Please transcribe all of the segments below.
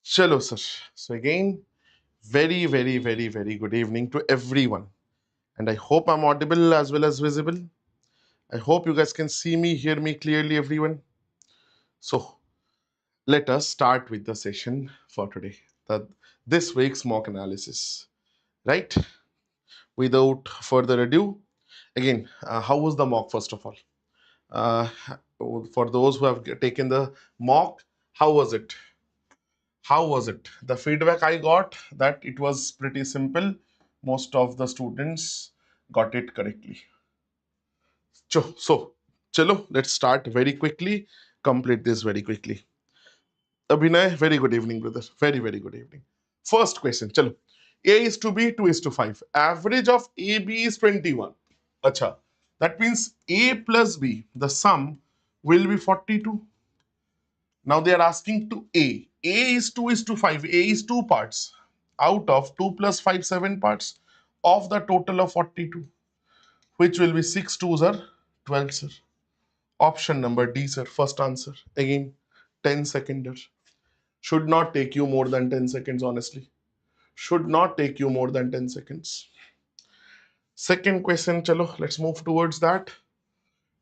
Chalo, sir. So again, very good evening to everyone. And I hope I'm audible as well as visible. I hope you guys can see me, hear me clearly, everyone. So let us start with the session for today. This week's mock analysis, right? Without further ado, again, how was the mock first of all? Uh, for those who have taken the mock, how was it? How was it? The feedback I got that it was pretty simple. Most of the students got it correctly. So, chalo, let's start very quickly, complete this very quickly. Abhinay, very good evening, brother. Very good evening. First question, chalo. A is to B, 2 is to 5. Average of AB is 21. Acha. That means A plus B, the sum will be 42. Now they are asking to A. A is 2 is to 5. A is two parts. Out of 2 plus 5, 7 parts of the total of 42. Which will be 6 twos are 12, sir. Option number D, sir. First answer. Again, 10 seconder. Should not take you more than 10 seconds, honestly. Should not take you more than 10 seconds. Second question, chalo, let's move towards that.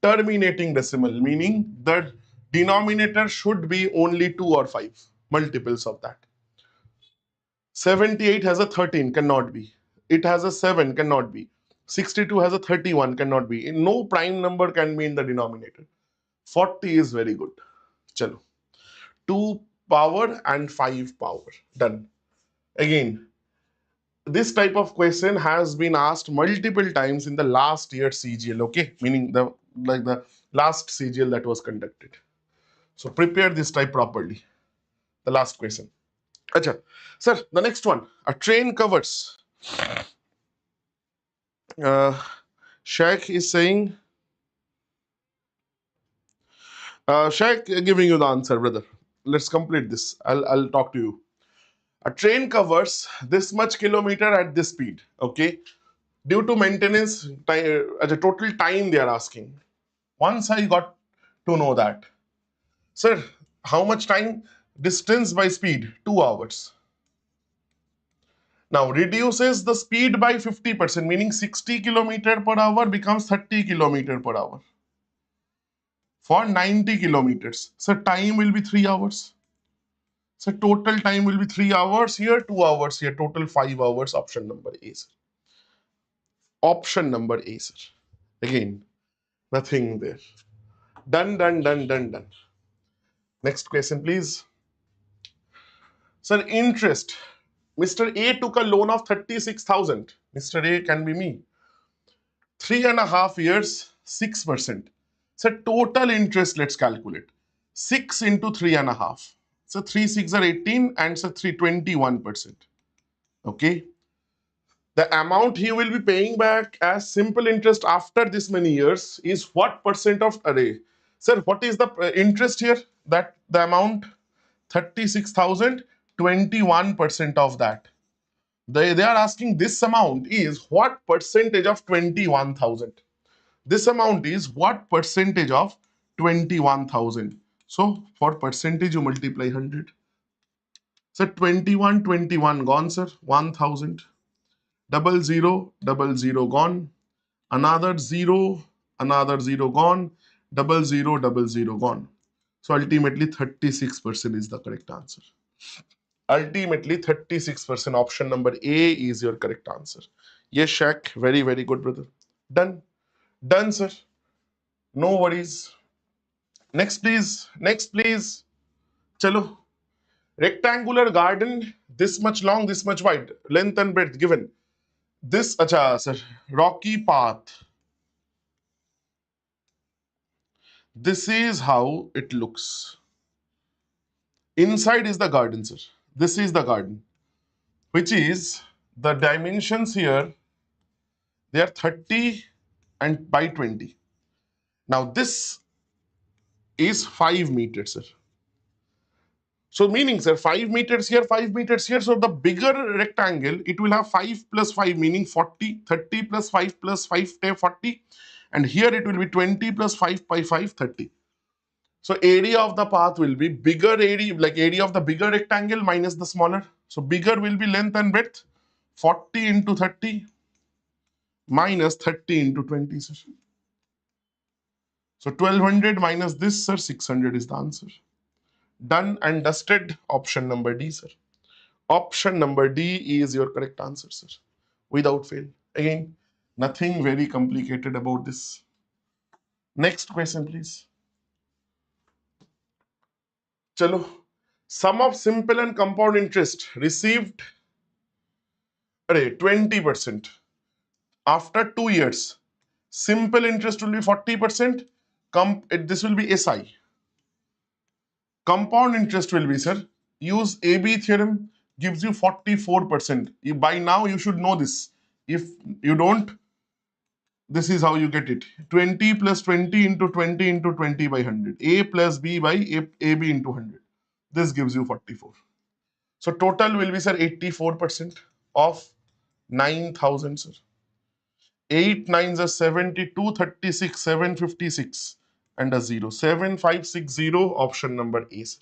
Terminating decimal, meaning the denominator should be only 2 or 5. Multiples of that. 78 has a 13, cannot be. It has a 7, cannot be. 62 has a 31, cannot be. No prime number can be in the denominator. 40 is very good. Chalo. 2 power and 5 power. Done. Again, this type of question has been asked multiple times in the last year CGL, okay? Meaning the last CGL that was conducted. So prepare this type properly. The last question. Acha. Sir, the next one. A train covers. Sheikh is saying, Sheikh giving you the answer, brother. Let's complete this. I'll talk to you. A train covers this much kilometer at this speed. Okay. Due to maintenance, as a total time they are asking. Once I got to know that, sir, how much time? Distance by speed, 2 hours. Now reduces the speed by 50%, meaning 60 kilometer per hour becomes 30 kilometer per hour. For 90 kilometers. So time will be 3 hours. So total time will be 3 hours here, 2 hours here, total 5 hours. Option number A, sir. Option number A, sir. Again, nothing there. Done. Next question, please. Sir, interest. Mr. A took a loan of 36,000. Mr. A can be me. 3.5 years, 6%. So total interest, let's calculate. 6 into 3.5. So 3 6 are 18 and so 321%. Okay. The amount he will be paying back as simple interest after this many years is what percent of array? Sir, what is the interest here? That the amount 36,000, 21% of that. They are asking this amount is what percentage of 21,000? This amount is what percentage of 21,000? So for percentage you multiply 100. So 21 gone, sir. 1,000. Double zero gone. Another zero gone. Double zero gone. So ultimately 36% is the correct answer. Ultimately 36%. Option number A is your correct answer. Yes, Shaq. Very good, brother. Done. Done, sir. No worries. Next, please. Next, please. Chalo. Rectangular garden, this much long, this much wide. Length and breadth given. This, acha, sir. Rocky path. This is how it looks. Inside is the garden, sir. This is the garden. Which is the dimensions here. They are 30 and by 20. Now this is 5 meters, sir. So meaning, sir, 5 meters here, 5 meters here. So the bigger rectangle, it will have 5 plus 5, meaning 40, 30 plus 5 plus 5, 40. And here it will be 20 plus 5 by 5, 30. So area of the path will be bigger area, like area of the bigger rectangle minus the smaller. So bigger will be length and width, 40 into 30 minus 30 into 20, sir. So 1200 minus this, sir, 600 is the answer. Done and dusted. Option number D, sir. Option number D is your correct answer, sir. Without fail. Again, nothing very complicated about this. Next question, please. Chalo. Sum of simple and compound interest received 20%. After 2 years, simple interest will be 40%. This will be SI. Compound interest will be, sir, use AB theorem, gives you 44%. By now, you should know this. If you don't, this is how you get it. 20 plus 20 into 20 into 20 by 100. A plus B by AB into 100. This gives you 44. So total will be, sir, 84% of 9,000, sir. 8 nines are 72, 36, 756 and a 0. 7560, option number A, sir.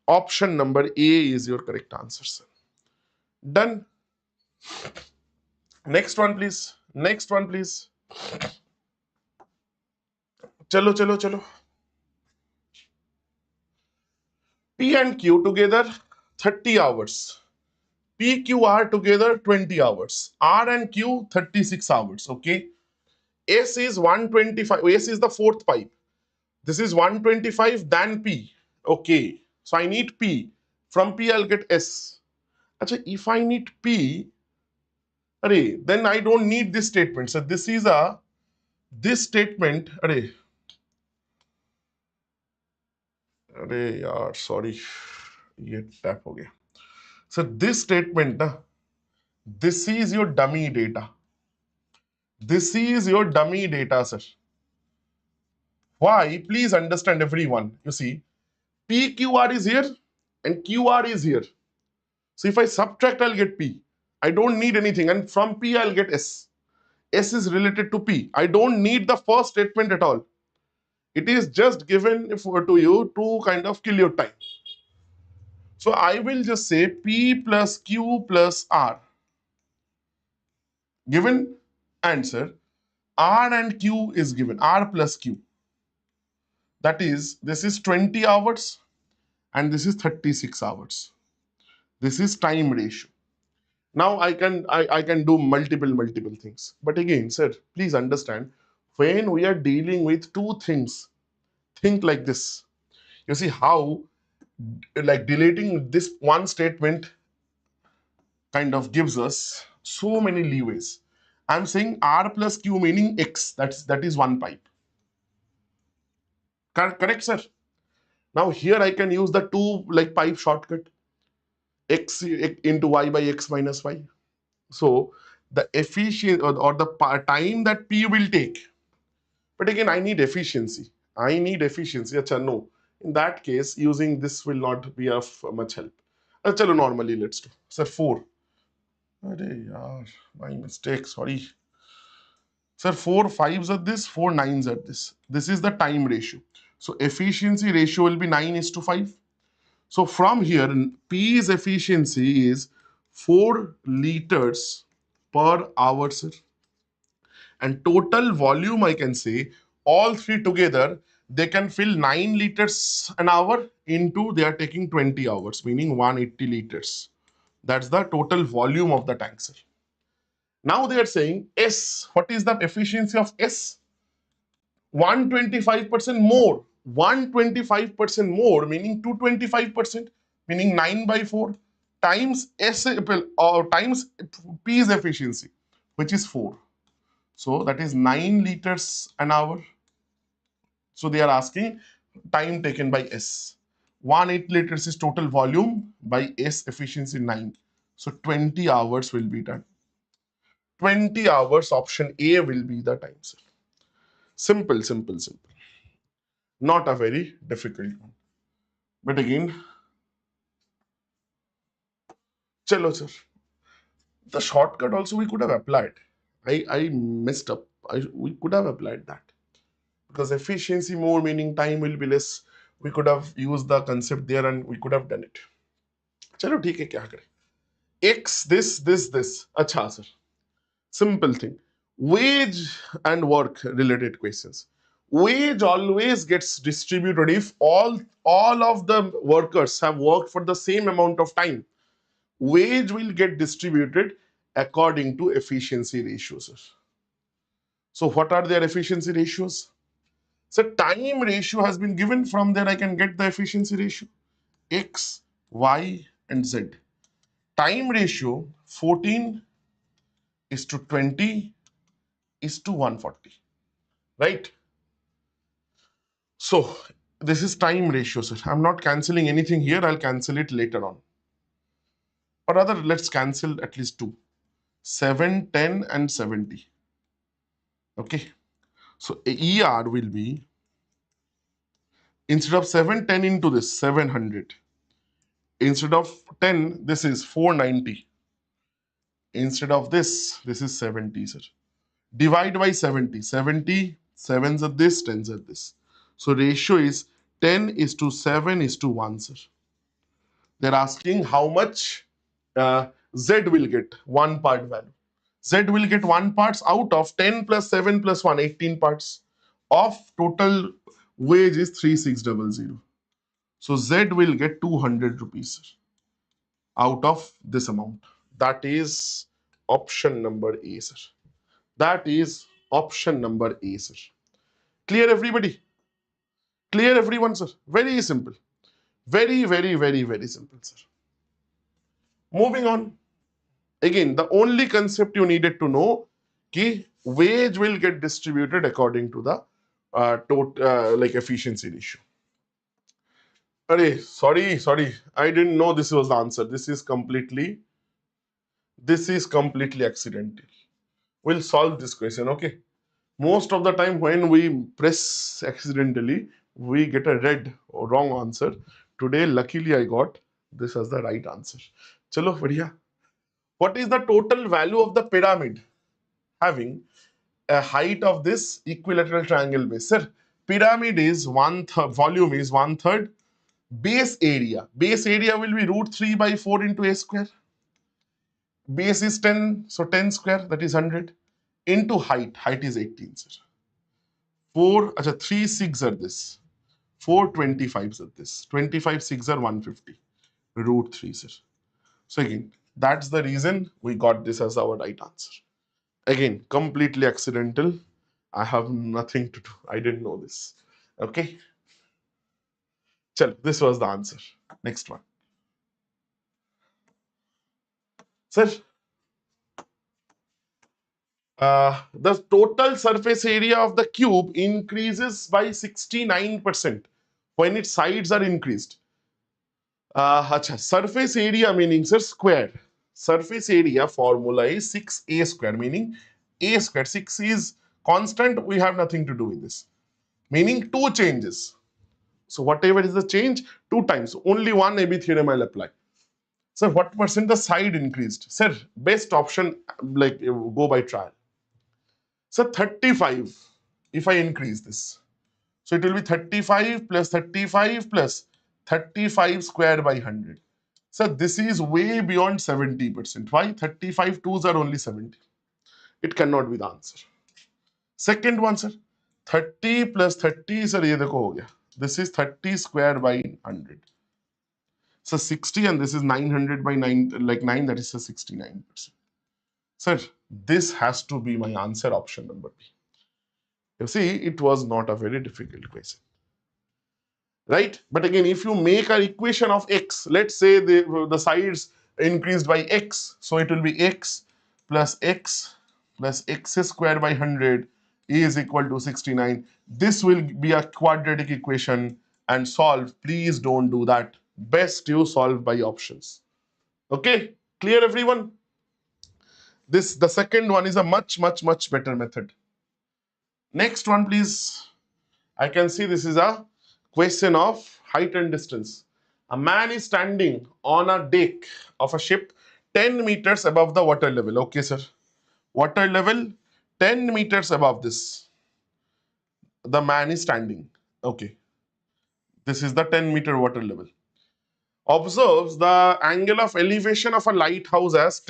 Option number A is your correct answer, sir. Done. Next one, please. Next one, please. Chalo, chalo, chalo. P and Q together 30 hours. PQR together 20 hours. R and Q 36 hours. Okay. S is 125. S is the fourth pipe. This is 125 than P. Okay. So I need P. From P I'll get S. Achha, if I need P, then I don't need this statement. So this statement, sorry, ये tap हो गया. So this statement, this is your dummy data. This is your dummy data, sir. Why? Please understand, everyone. You see, PQR is here and QR is here. So if I subtract, I'll get P. I don't need anything. And from P, I'll get S. S is related to P. I don't need the first statement at all. It is just given to you to kind of kill your time. So I will just say P plus Q plus R. Given answer, R and Q is given, R plus Q. That is, this is 20 hours and this is 36 hours. This is time ratio. Now I can do multiple things. But again, sir, please understand, when we are dealing with two things, think like this. You see how like deleting this one statement kind of gives us so many leeways. I'm saying R plus Q meaning X, that is one pipe. Correct, sir? Now here I can use the two like pipe shortcut. X into Y by X minus Y. So the efficiency or the time that P will take. But again, I need efficiency. Achha, no. In that case, using this will not be of much help. Chalo, normally let's do. Sir, 4. My mistake, sorry. Sir, 4 5s are this, 4 9s are this. This is the time ratio. So efficiency ratio will be 9:5. So from here, P's efficiency is 4 liters per hour, sir. And total volume, I can say, all three together, they can fill 9 liters an hour into, they are taking 20 hours, meaning 180 liters. That's the total volume of the tank, sir. Now they are saying S, what is the efficiency of S? 125% more. 125% more, meaning 225%, meaning 9 by 4 times S or times P's efficiency, which is 4. So that is 9 liters an hour. So they are asking time taken by S. 180 liters is total volume by S efficiency 9. So 20 hours will be done. 20 hours, option A will be the time, sir. Simple. Not a very difficult one. But again, chalo, sir. The shortcut also we could have applied. I messed up. We could have applied that. because efficiency more meaning time will be less. We could have used the concept there and we could have done it. चलो ठीक है, क्या करें? X this. अच्छा sir. Simple thing. Wage and work related questions. Wage always gets distributed if all of the workers have worked for the same amount of time. Wage will get distributed according to efficiency ratios. So what are their efficiency ratios? So time ratio has been given. From there I can get the efficiency ratio. X, Y and Z. Time ratio 14 is to 20 is to 140. Right? So this is time ratio, sir. I'm not cancelling anything here. I'll cancel it later on. Or rather, let's cancel at least two. 7, 10 and 70. Okay. So ER will be, instead of 710 into this, 700. Instead of 10, this is 490. Instead of this is 70, sir. Divide by 70. 70, 7s are this, 10s are this. So ratio is 10 is to 7 is to 1, sir. They're asking how much Z will get, one part value. Z will get 1 parts out of 10 plus 7 plus 1, 18 parts. Of total wage is 3600. So Z will get 200 rupees, sir, out of this amount. That is option number A, sir. That is option number A, sir. Clear everybody? Clear everyone, sir? Very simple. Very simple, sir. Moving on. Again, the only concept you needed to know कि wage will get distributed according to the like efficiency ratio. Sorry. I didn't know this was the answer. This is completely accidental. We'll solve this question, okay? Most of the time when we press accidentally, we get a red or wrong answer. Today, luckily, I got this as the right answer. Chalo, badhiya. What is the total value of the pyramid having a height of this equilateral triangle base? Sir, pyramid is 1/3, volume is 1/3, base area. Base area will be √3 by 4 into a square. Base is 10, so 10 square, that is 100, into height. Height is 18, sir. 3 6 are this. 4 25s are this. 25 6 are 150. √3, sir. So again, that's the reason we got this as our right answer. Again, completely accidental. I have nothing to do. I didn't know this. Okay. Chal, this was the answer. Next one. Sir, the total surface area of the cube increases by 69% when its sides are increased. Surface area meaning, sir, square. Surface area formula is 6a square, meaning a square. 6 is constant. We have nothing to do with this. Meaning 2 changes. So whatever is the change, 2 times. Only one AB theorem I'll apply. Sir, what percent the side increased? Sir, best option, like go by trial. So 35, if I increase this. So it will be 35 plus 35 plus 35 square by 100. So this is way beyond 70%. Why? 35 twos are only 70. It cannot be the answer. Second one, sir. 30 plus 30, sir, ye dekho ho gaya. This is 30 square by 100. So 60 and this is 900 by 9, like 9, that is a 69%. Sir, this has to be my answer, option number B. You see, it was not a very difficult question. Right? But again, if you make an equation of x, let's say the sides increased by x, so it will be x plus x square by 100 is equal to 69. This will be a quadratic equation and solve. Please don't do that. Best you solve by options. Okay? Clear everyone? The second one is a much better method. Next one, please. I can see this is a question of height and distance. A man is standing on a deck of a ship 10 meters above the water level. Okay, sir. Water level 10 meters above this. the man is standing. Okay. This is the 10-meter water level. Observes the angle of elevation of a lighthouse as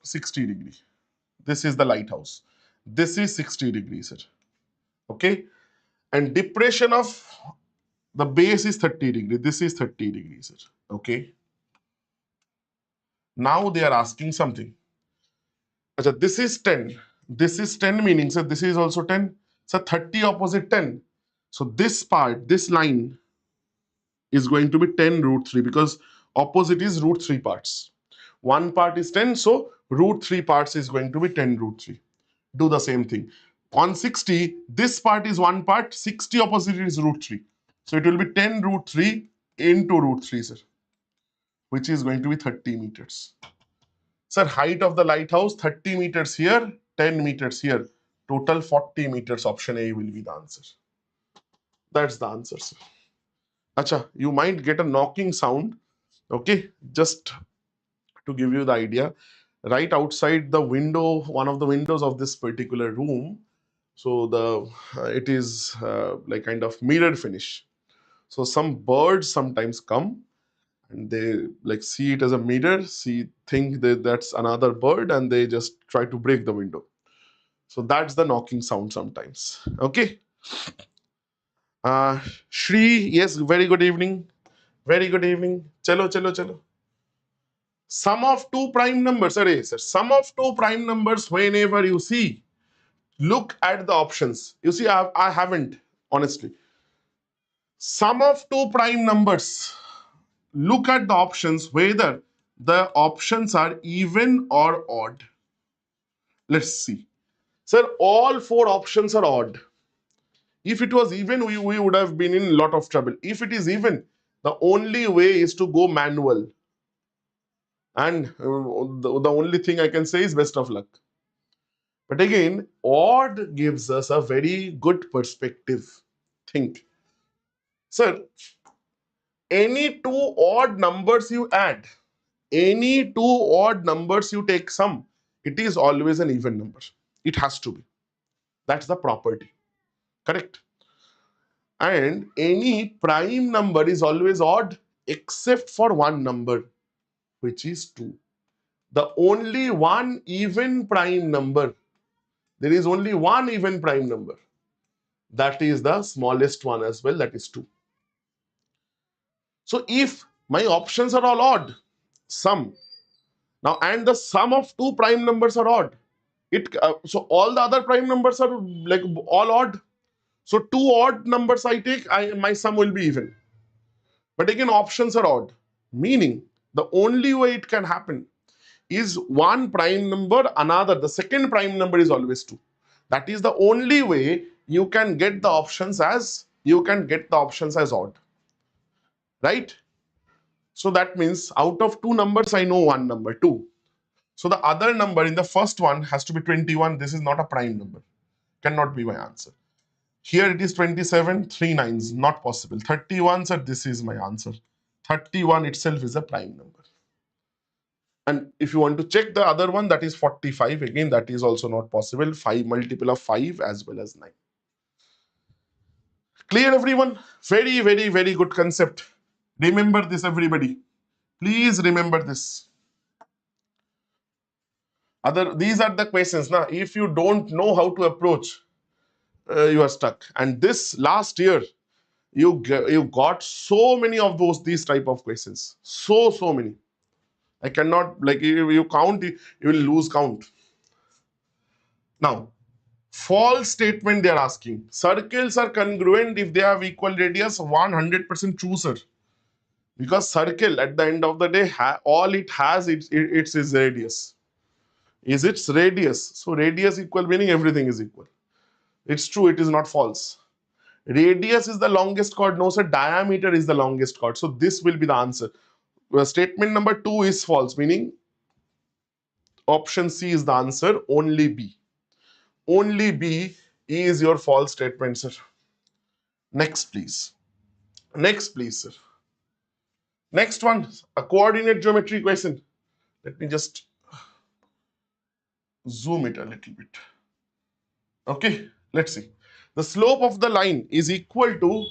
60 degrees. This is the lighthouse. This is 60 degrees, sir. Okay. And depression of the base is 30 degrees. This is 30 degrees, sir. Okay. Now they are asking something. Achha, this is 10. This is 10 meaning, sir, this is also 10. So 30 opposite 10. So this part, this line is going to be 10 root 3 because opposite is root 3 parts. One part is 10, so root 3 parts is going to be 10 root 3. Do the same thing. On 60, this part is one part, 60 opposite is root 3. So it will be 10 root 3 into root 3, sir, which is going to be 30 meters. Sir, height of the lighthouse, 30 meters here, 10 meters here. Total 40 meters. Option A will be the answer. That's the answer, sir. Acha, you might get a knocking sound. Okay, just to give you the idea. Right outside the window, one of the windows of this particular room, so it is like kind of mirror finish. So some birds sometimes come and they like see it as a mirror, think that that's another bird, and they just try to break the window. So that's the knocking sound sometimes. Okay. Shri, yes, very good evening. Very good evening. Chalo, chalo, chalo. Sum of two prime numbers, sir. Sum of two prime numbers, whenever you see, look at the options. You see, I haven't, honestly. Sum of two prime numbers. Look at the options, whether the options are even or odd. Let's see. Sir, all four options are odd. If it was even, we would have been in a lot of trouble. If it is even, the only way is to go manual. And the only thing I can say is best of luck. But again, odd gives us a very good perspective. Think. Sir, any two odd numbers you add, any two odd numbers you take sum, it is always an even number. It has to be. That's the property. Correct? And any prime number is always odd except for one number, which is 2. The only one even prime number, there is only one even prime number. That is the smallest one as well, that is 2. So if my options are all odd, sum. Now, and the sum of two prime numbers are odd. So all the other prime numbers are like all odd. So two odd numbers I take, my sum will be even. But again, options are odd, meaning the only way it can happen is one prime number, the second prime number is always 2. That is the only way you can get the options as odd. Right? So that means out of two numbers, I know one number, 2. So the other number in the first one has to be 21. This is not a prime number. Cannot be my answer. Here it is 27, 3 nines, not possible. 31, sir, this is my answer. 31 itself is a prime number. And if you want to check the other one, that is 45. Again, that is also not possible. 5 multiple of 5 as well as 9. Clear, everyone? Very, very, very good concept. Remember this, everybody. Please remember this. These are the questions. Now, if you don't know how to approach, you are stuck. And this last year, you got so many of these type of questions. So many. I cannot, like, you count, you will lose count. Now, false statement they are asking. Circles are congruent if they have equal radius. 100% true, sir. Because circle, at the end of the day, all it has, it's its radius. Is its radius. So radius equal, meaning everything is equal. It's true, it is not false. Radius is the longest chord. No, sir, diameter is the longest chord. So this will be the answer. Statement number 2 is false, meaning option C is the answer. Only B. Only B is your false statement, sir. Next, please. Next, please, sir. Next one, a coordinate geometry question. Let me just zoom it a little bit. Okay, let's see. The slope of the line is equal to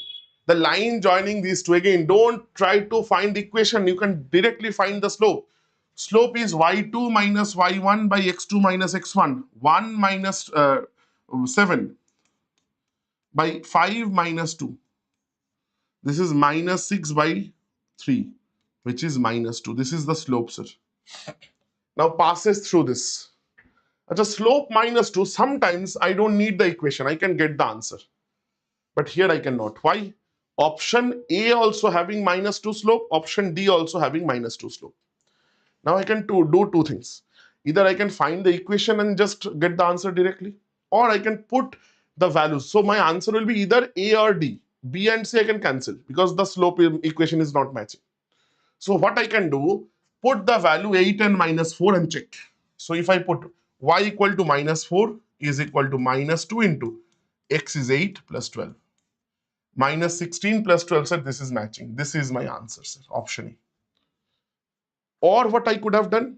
the line joining these two. Again, don't try to find the equation. You can directly find the slope. Slope is y2 minus y1 by x2 minus x1. 1 minus 7 by 5 minus 2. This is minus 6 by 3, which is minus 2. This is the slope, sir. Now passes through this. At a slope minus 2, sometimes I don't need the equation. I can get the answer. But here I cannot. Why? Option A also having minus 2 slope. Option D also having minus 2 slope. Now I can do two things. Either I can find the equation and just get the answer directly, or I can put the values. So my answer will be either A or D. B and C I can cancel because the slope equation is not matching. So what I can do, put the value 8 and minus 4 and check. So if I put y equal to minus 4 is equal to minus 2 into x is 8 plus 12. Minus 16 plus 12, sir, this is matching. This is my answer, sir, option A. Or what I could have done,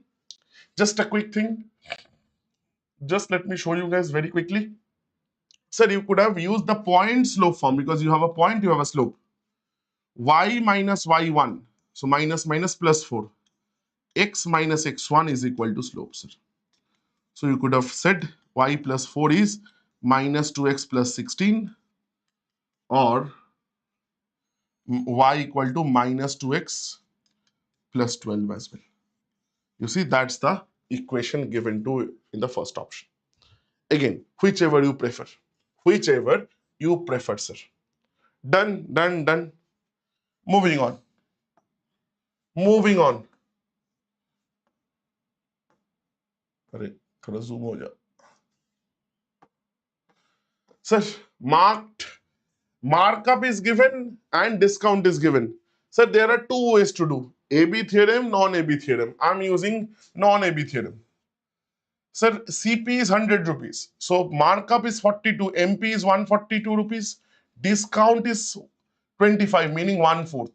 just a quick thing. Just let me show you guys very quickly. Sir, you could have used the point slope form because you have a point, you have a slope. Y minus y1, so minus minus plus 4. X minus x1 is equal to slope, sir. So you could have said y plus 4 is minus 2x plus 16 or y equal to minus 2x plus 12 as well. You see, that's the equation given to in the first option. Again, whichever you prefer. Whichever you prefer, sir. Done, done, done. Moving on. Moving on. अरे थोड़ा zoom हो जा. Sir, markup is given and discount is given. Sir, there are two ways to do. AB theorem, non-AB theorem. I'm using non-AB theorem. Sir, CP is 100 rupees. So markup is 42. MP is 142 rupees. Discount is 25, meaning 1/4.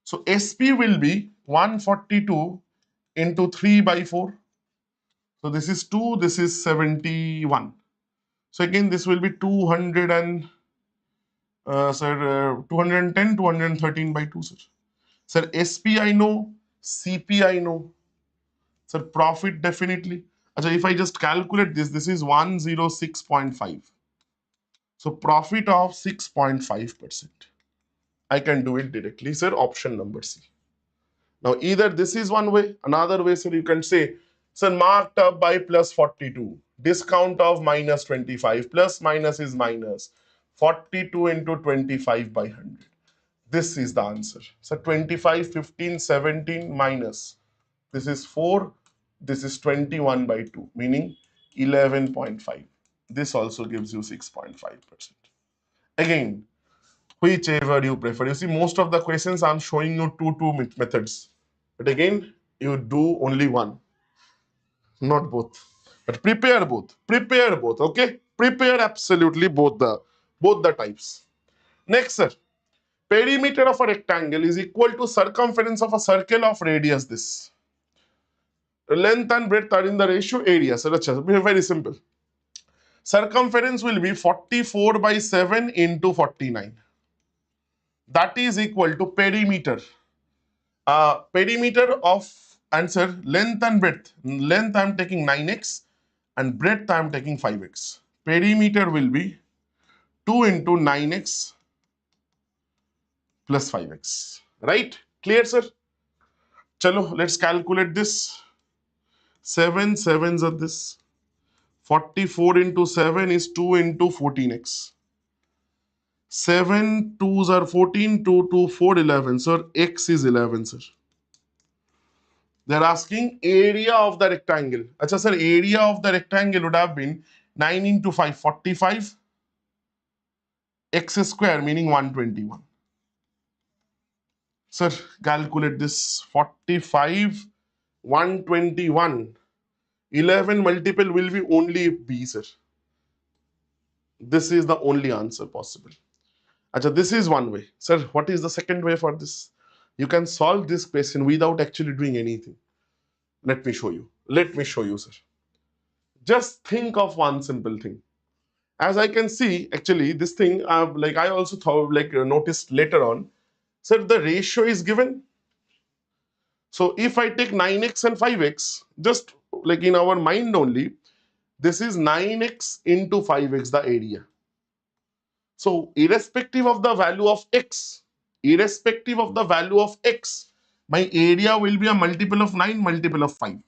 So SP will be 142 into 3 by 4. So this is 2, this is 71. So again, this will be 200 and 210, 213 by 2, sir. Sir, SP I know, CP I know. Sir, profit definitely. Achha, if I just calculate this, this is 106.5. So profit of 6.5%. I can do it directly, sir. Option number C. Now, either this is one way, another way, sir, you can say, sir, marked up by plus 42. Discount of minus 25. Plus minus is minus. 42 into 25 by 100. This is the answer. So 25, 15, 17 minus. This is 4. This is 21 by 2, meaning 11.5. This also gives you 6.5%. Again, whichever you prefer. You see, most of the questions I'm showing you two methods. But again, you do only one, not both. But prepare both. Prepare both. Okay? Prepare absolutely both the types. Next, sir. Perimeter of a rectangle is equal to circumference of a circle of radius this. Length and breadth are in the ratio area. So let's be very simple. Circumference will be 44 by 7 into 49. That is equal to perimeter. Perimeter of answer length and breadth. Length I am taking 9x and breadth I am taking 5x. Perimeter will be 2 into 9x plus 5x. Right? Clear, sir? Chalo, let's calculate this. 7 sevens are this. 44 into 7 is 2 into 14x. 7 2s are 14, 2 2 4 11. So x is 11, sir. They're asking area of the rectangle. Achha, sir, area of the rectangle would have been 9 into 5, 45. X square meaning 121. Sir, calculate this. 45, 121. 11 multiple will be only B, sir. This is the only answer possible. Achha, this is one way. Sir, what is the second way for this? You can solve this question without actually doing anything. Let me show you. Let me show you, sir. Just think of one simple thing. As I can see, actually, this thing, like I also thought, like noticed later on, sir, the ratio is given. So if I take 9x and 5x, just like in our mind only, this is 9x into 5x, the area. So irrespective of the value of x, my area will be a multiple of 9, multiple of 5.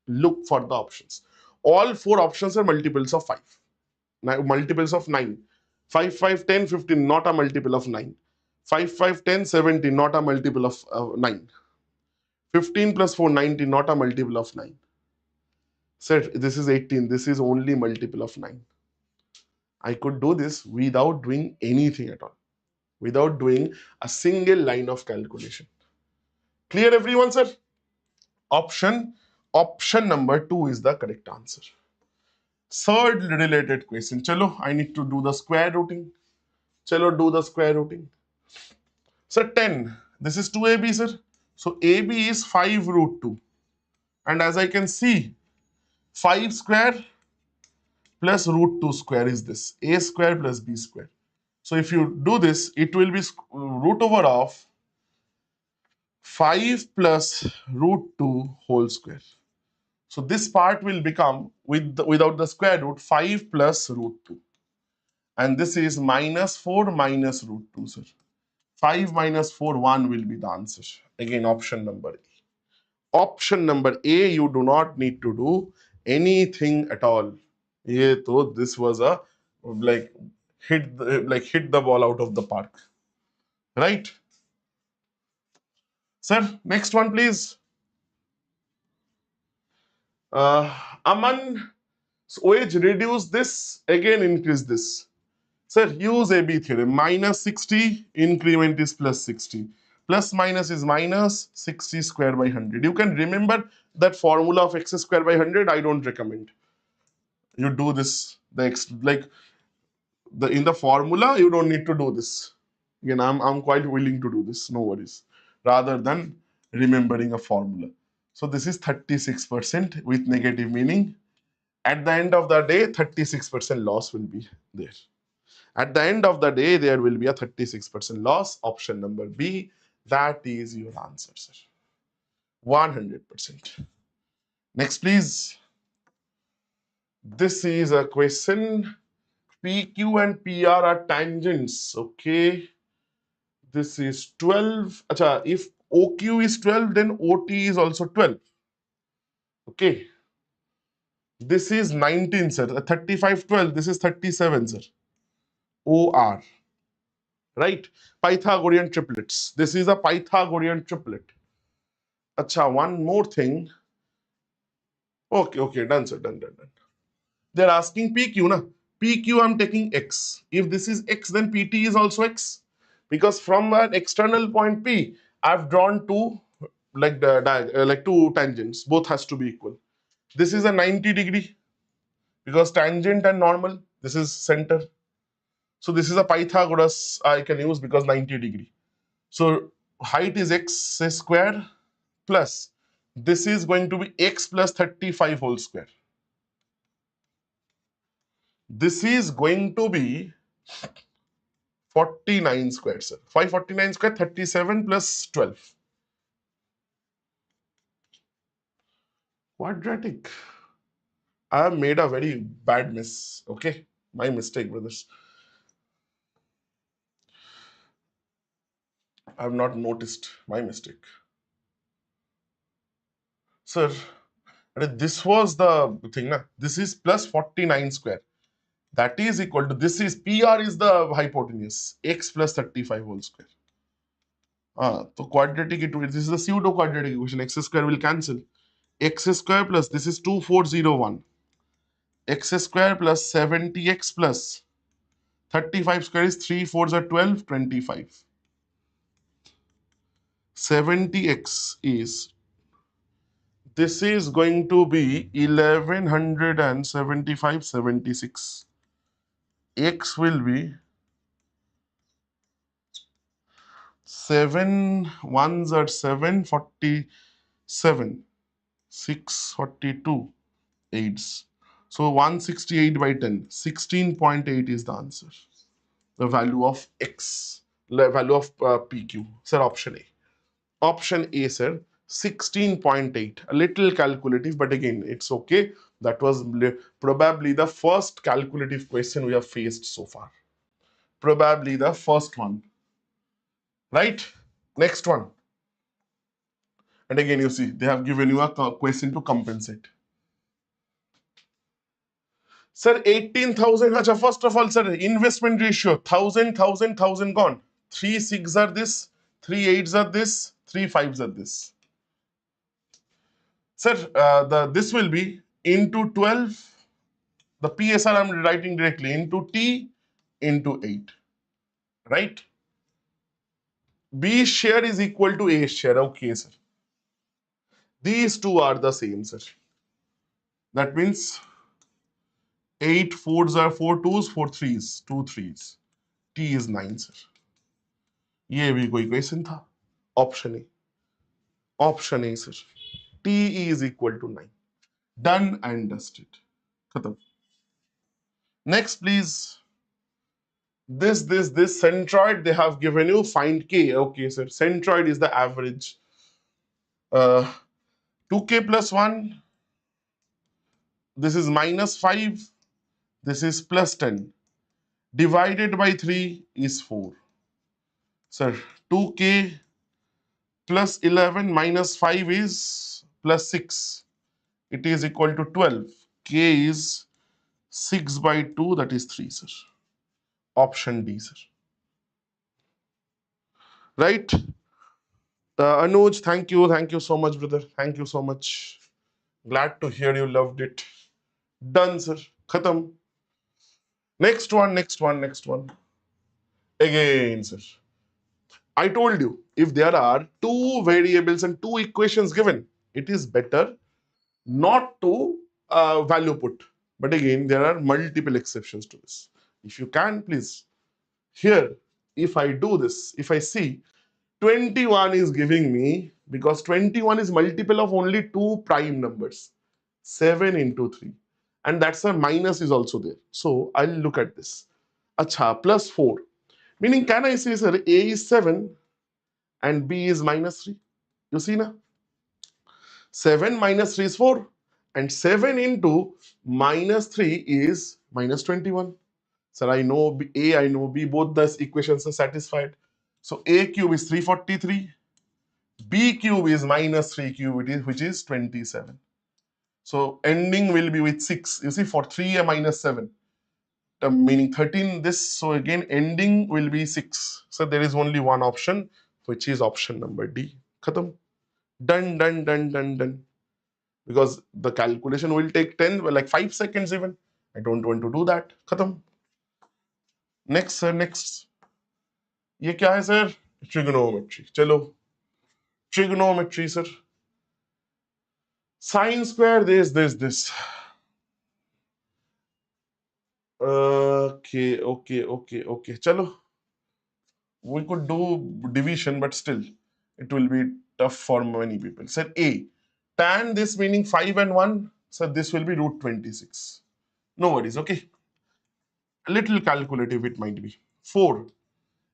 Look for the options. All 4 options are multiples of 5. Multiples of 9. 5, 5, 10, 15, not a multiple of 9. 5, 5, 10, 17, not a multiple of 9. 15 plus 4, 19, not a multiple of 9. Sir, this is 18. This is only multiple of 9. I could do this without doing anything at all, without doing a single line of calculation. Clear everyone, sir? Option number 2 is the correct answer. Third related question. Chalo, I need to do the square rooting. Chalo, do the square rooting. Sir, 10. This is 2ab, sir. So AB is 5 root 2. And as I can see, 5 square plus root 2 square is this. A square plus B square. So if you do this, it will be root over of 5 plus root 2 whole square. So this part will become, without the square root, 5 plus root 2. And this is minus 4 minus root 2, sir. 5 minus 4, 1 will be the answer. Again, option number A. Option number A, you do not need to do anything at all. This was a hit the ball out of the park. Right? Sir, next one, please. Aman, OH reduce this, again increase this. Sir, use AB theorem. Minus 60, increment is plus 60. Plus minus is minus 60 square by 100. You can remember that formula of x square by 100. I don't recommend. You do this. In the formula, you don't need to do this. Again, I'm quite willing to do this. No worries. Rather than remembering a formula. So this is 36% with negative meaning. At the end of the day, 36% loss will be there. At the end of the day, there will be a 36% loss. Option number B. That is your answer, sir. 100%. Next, please. This is a question. PQ and PR are tangents. Okay. This is 12. Achha, if OQ is 12, then OT is also 12. Okay. This is 19, sir. 35, 12. This is 37, sir. OR. Right? Pythagorean triplets. This is a Pythagorean triplet. Acha, one more thing. Okay, done, sir. Done. They're asking PQ, na? PQ, I'm taking X. If this is X, then PT is also X. Because from an external point P, I've drawn two, two tangents. Both has to be equal. This is a 90 degree. Because tangent and normal, this is center. So this is a Pythagoras I can use because 90 degree. So height is X square plus this is going to be X plus 35 whole square. This is going to be 49 square, sir. 549 square, 37 plus 12. Quadratic. I have made a very bad mess. Okay, my mistake, brothers. I have not noticed my mistake. Sir, this was the thing. Na? This is plus 49 square. That is equal to, this is, PR is the hypotenuse, X plus 35 whole square. So quadratic, this is the pseudo quadratic equation. X square will cancel. X square plus, this is 2401. X square plus 70x plus 35 square is 3 4s are 12, 25. 70x is, this is going to be 1175, 76. X will be 7 1s are 7, 47. 642 8s. So 168 by 10, 16.8 is the answer. The value of X, the value of PQ. Sir, option A. Option A, sir, 16.8. A little calculative, but again, it's okay. That was probably the first calculative question we have faced so far. Probably the first one. Right? Next one. And again, you see, they have given you a question to compensate. Sir, 18,000. Acha, first of all, sir, investment ratio 1,000 gone. 3 6s are this, 3 8s are this, 3 5s are this. Sir, this will be into 12. The PSR I'm writing directly into T into 8. Right? B share is equal to A share. Okay, sir. These two are the same, sir. That means 8 fours are 4 twos, 4 threes, 2 threes. T is 9, sir. ये भी कोई question था. Option A. Option A, sir. T is equal to 9. Done and dusted. Khatam. Next, please. This centroid they have given you. Find K. Okay, sir. Centroid is the average. 2K plus 1. This is minus 5. This is plus 10. Divided by 3 is 4. Sir, 2K plus 11 minus 5 is plus 6. It is equal to 12. K is 6 by 2, that is 3, sir. Option D, sir. Right? Anuj, thank you. Thank you so much, brother. Thank you so much. Glad to hear you loved it. Done, sir. Khatam. Next one. Again, sir. I told you, if there are two variables and two equations given, it is better not to value put. But again, there are multiple exceptions to this. If you can, please. Here, if I do this, if I see 21 is giving me, because 21 is multiple of only two prime numbers, 7 into 3. And that's a minus is also there. So I'll look at this. Acha, plus 4. Meaning, can I say, sir, A is 7 and B is minus 3? You see now? 7 minus 3 is 4. And 7 into minus 3 is minus 21. Sir, I know B, A, I know B, both the equations are satisfied. So A cube is 343. B cube is minus 3 cube, which is 27. So ending will be with 6. You see, for 3 a minus 7, meaning 13 this. So again, ending will be 6. So there is only one option, which is option number D. Khatam. Done. Because the calculation will take 10, like 5 seconds even. I don't want to do that. Khatam. Next, sir, next. ये क्या है, sir? Trigonometry. चलो. Trigonometry, sir. Sine square, this. Okay. Chalo. We could do division, but still, it will be tough for many people. Sir, A. Tan this meaning 5 and 1. So this will be root 26. No worries, okay? A little calculative it might be. 4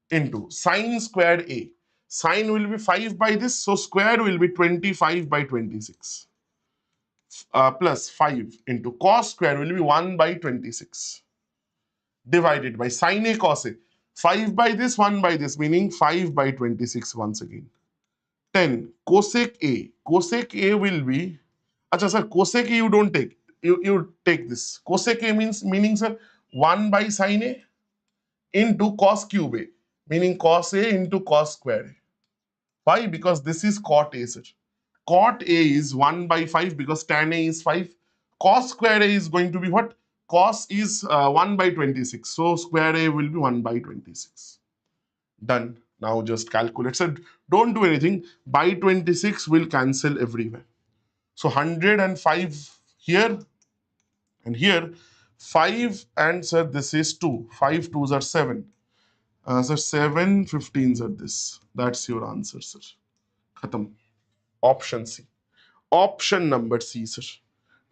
into sine squared A. Sine will be 5 by this, so square will be 25 by 26. Plus 5 into cos square will be 1 by 26. Divided by sine A cos A. 5 by this, 1 by this, meaning 5 by 26 once again. 10 cosec A. Cosec A will be, acha sir, cosec A you don't take. You take this. Cosec A meaning sir 1 by sine A into cos cube A, meaning cos A into cos square A. Why? Because this is cot A, sir. Cot A is 1 by 5 because tan A is 5. Cos square A is going to be what? Cos is 1 by 26. So square A will be 1 by 26. Done. Now just calculate. So don't do anything. By 26 will cancel everywhere. So 105 here and here. 5 and sir this is 2. 5 2s are 7. Sir 7 15s are this. That's your answer, sir. Khatam. Option C. Option number C, sir.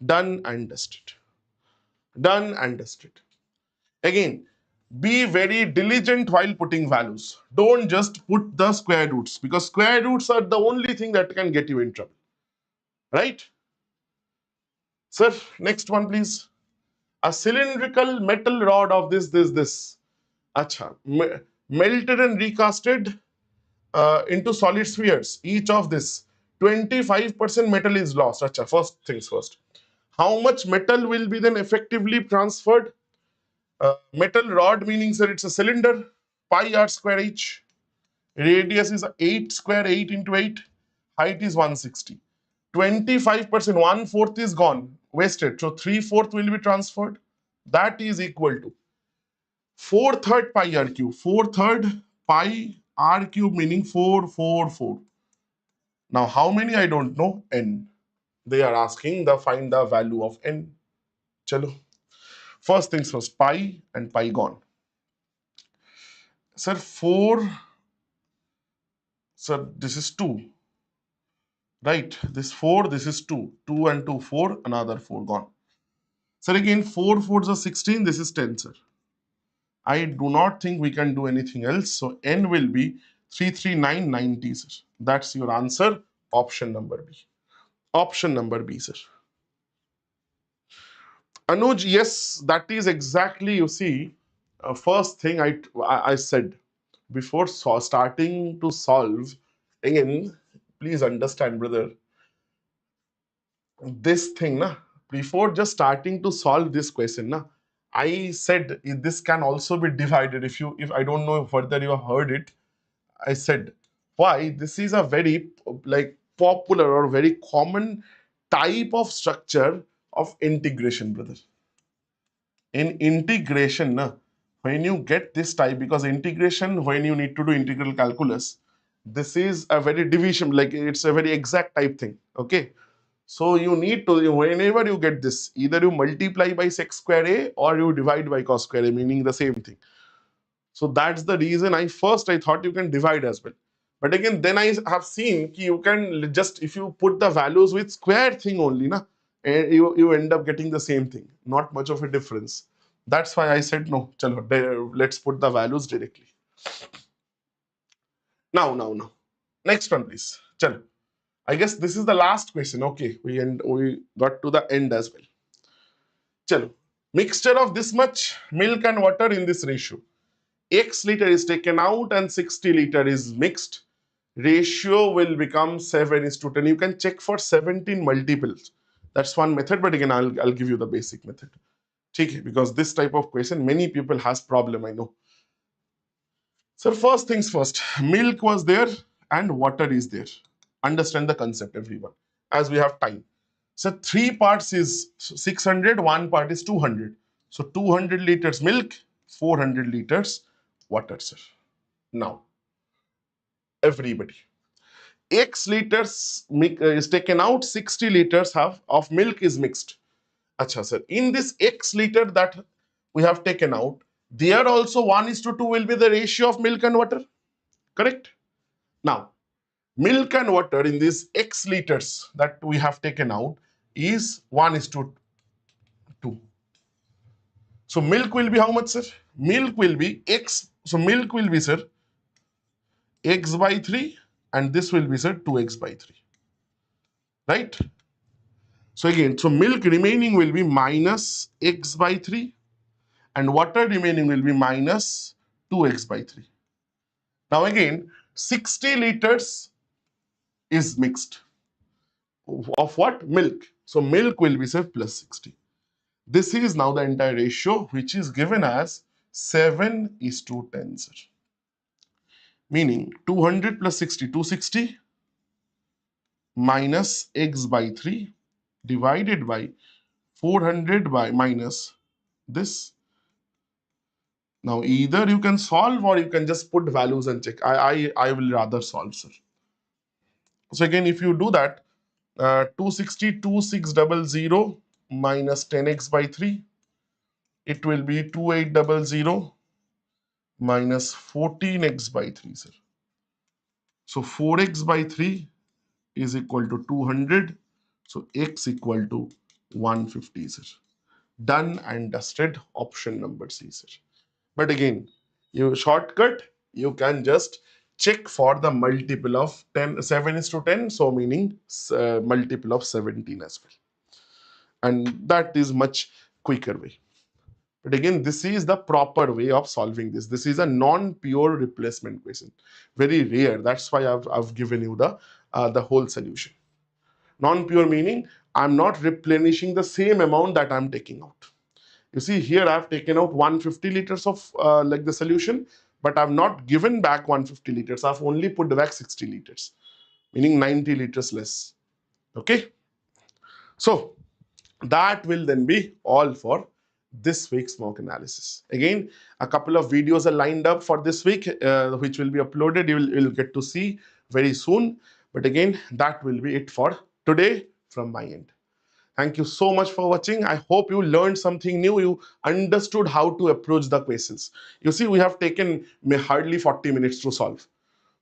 Done and dusted. Done and dusted. Again, be very diligent while putting values. Don't just put the square roots, because square roots are the only thing that can get you in trouble. Right? Sir, next one please. A cylindrical metal rod of this. Acha. Melted and recasted into solid spheres. Each of this. 25% metal is lost. Acha. First things first. How much metal will be then effectively transferred? Metal rod meaning, sir, it's a cylinder. Pi r square h. Radius is 8 square, 8 into 8. Height is 160. 25%, 1/4 is gone, wasted. So 3/4 will be transferred. That is equal to 4/3 pi r cube. 4/3 pi r cube meaning 444. Now how many I don't know, n. They are asking find the value of n. Chalo. First things first, pi and pi gone. Sir, 4, sir, this is 2. Right, this 4, this is 2. 2 and 2, 4, another 4 gone. Sir, again, 4 4s are 16, this is 10, sir. I do not think we can do anything else. So n will be 33990, sir. That's your answer, option number B. Option number B, sir. Anuj, yes, that is exactly, you see, first thing I said before starting to solve. Again, please understand, brother, this thing, na, before just starting to solve this question, na, I said this can also be divided. If I don't know whether you have heard it, I said why this is a very like popular or very common type of structure of integration, brother. In integration, na, when you get this type, because integration, when you need to do integral calculus, this is a very division, like it's a very exact type thing. Okay. So you need to, whenever you get this, either you multiply by sec square a or you divide by cos square a, meaning the same thing. So that's the reason I thought you can divide as well. But again, then I have seen you can just, if you put the values with square thing only, na, you end up getting the same thing. Not much of a difference. That's why I said no, chalo, let's put the values directly. Now. Next one, please. Chalo. I guess this is the last question. Okay, we got to the end as well. Chalo. Mixture of this much milk and water in this ratio. X liter is taken out and 60 liter is mixed. Ratio will become 7:10. You can check for 17 multiples. That's one method, but again, I'll give you the basic method. Okay, because this type of question, many people has problem, I know. So first things first, milk was there and water is there. Understand the concept, everyone, as we have time. So 3 parts is 600, 1 part is 200. So 200 liters milk, 400 liters water, sir. Now, everybody. X liters is taken out, 60 liters of milk is mixed. Acha, sir. In this X liter that we have taken out, there also 1:2 will be the ratio of milk and water. Correct? Now, milk and water in these X liters that we have taken out is 1:2. So milk will be how much, sir? Milk will be X. So milk will be, sir, X by 3, and this will be, sir, 2x by 3. Right? So again, so milk remaining will be minus x by 3 and water remaining will be minus 2x by 3. Now again, 60 liters is mixed. Of what? Milk. So milk will be, sir, plus 60. This is now the entire ratio, which is given as 7:10, sir. Meaning 200 plus 60, 260 minus x by 3 divided by 400 by minus this. Now either you can solve or you can just put values and check. I will rather solve, sir. So again, if you do that, 260, 2600 minus 10x by 3, it will be 2800 minus 14x by 3, sir. So 4x by 3 is equal to 200. So x equal to 150, sir. Done and dusted, option number C, sir. But again, you shortcut, you can just check for the multiple of 10, 7 is to 10, so meaning multiple of 17 as well. And that is much quicker way. But again, this is the proper way of solving this. This is a non-pure replacement question. Very rare. That's why I've given you the whole solution. Non-pure meaning I'm not replenishing the same amount that I'm taking out. You see here I've taken out 150 liters of like the solution, but I've not given back 150 liters. I've only put back 60 liters, meaning 90 liters less. Okay. So that will then be all for this week's mock analysis. Again, a couple of videos are lined up for this week, which will be uploaded. You'll get to see very soon. But again, that will be it for today from my end. Thank you so much for watching. I hope you learned something new. You understood how to approach the questions. You see, we have taken hardly 40 minutes to solve.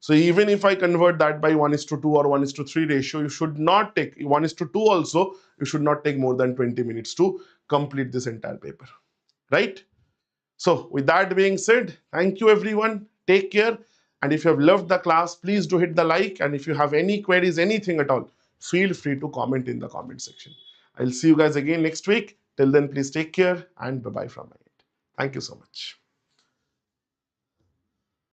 So even if I convert that by 1:2 or 1:3 ratio, you should not take 1:2 also, you should not take more than 20 minutes to complete this entire paper, right? So with that being said, thank you everyone. Take care. And if you have loved the class, please do hit the like. And if you have any queries, anything at all, feel free to comment in the comment section. I'll see you guys again next week. Till then, please take care and bye-bye from my end. Thank you so much.